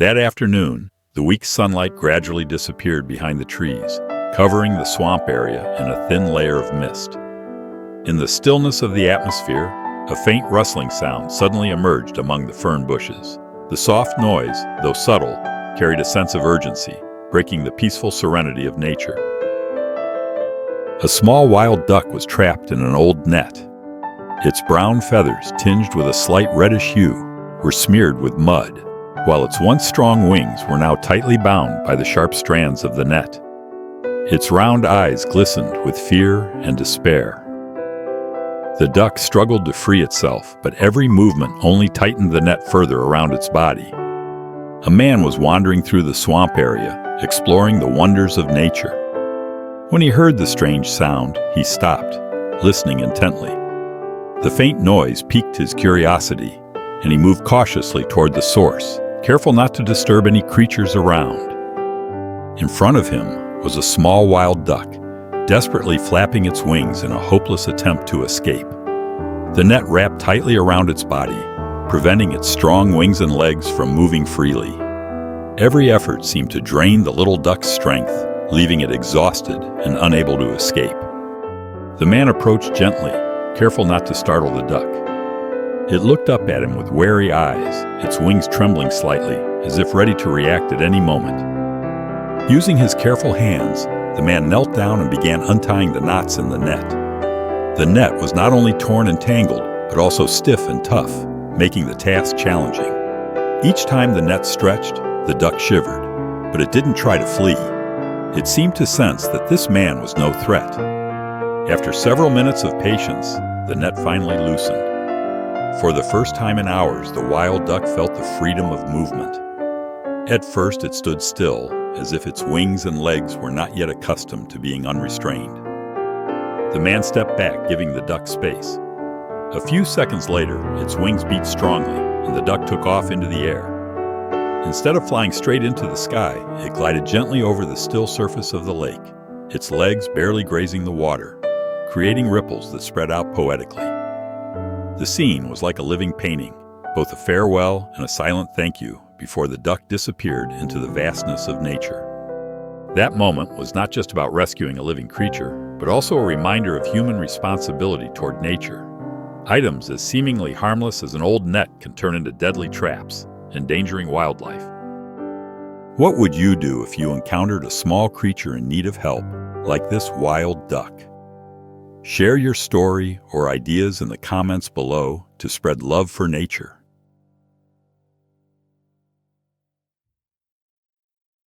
That afternoon, the weak sunlight gradually disappeared behind the trees, covering the swamp area in a thin layer of mist. In the stillness of the atmosphere, a faint rustling sound suddenly emerged among the fern bushes. The soft noise, though subtle, carried a sense of urgency, breaking the peaceful serenity of nature. A small wild duck was trapped in an old net. Its brown feathers, tinged with a slight reddish hue, were smeared with mud, while its once strong wings were now tightly bound by the sharp strands of the net. Its round eyes glistened with fear and despair. The duck struggled to free itself, but every movement only tightened the net further around its body. A man was wandering through the swamp area, exploring the wonders of nature. When he heard the strange sound, he stopped, listening intently. The faint noise piqued his curiosity, and he moved cautiously toward the source, careful not to disturb any creatures around. In front of him was a small wild duck, desperately flapping its wings in a hopeless attempt to escape. The net wrapped tightly around its body, preventing its strong wings and legs from moving freely. Every effort seemed to drain the little duck's strength, leaving it exhausted and unable to escape. The man approached gently, careful not to startle the duck. It looked up at him with wary eyes, its wings trembling slightly, as if ready to react at any moment. Using his careful hands, the man knelt down and began untying the knots in the net. The net was not only torn and tangled, but also stiff and tough, making the task challenging. Each time the net stretched, the duck shivered, but it didn't try to flee. It seemed to sense that this man was no threat. After several minutes of patience, the net finally loosened. For the first time in hours, the wild duck felt the freedom of movement. At first, it stood still, as if its wings and legs were not yet accustomed to being unrestrained. The man stepped back, giving the duck space. A few seconds later, its wings beat strongly, and the duck took off into the air. Instead of flying straight into the sky, it glided gently over the still surface of the lake, its legs barely grazing the water, creating ripples that spread out poetically. The scene was like a living painting, both a farewell and a silent thank you before the duck disappeared into the vastness of nature. That moment was not just about rescuing a living creature, but also a reminder of human responsibility toward nature. Items as seemingly harmless as an old net can turn into deadly traps, endangering wildlife. What would you do if you encountered a small creature in need of help, like this wild duck? Share your story or ideas in the comments below to spread love for nature.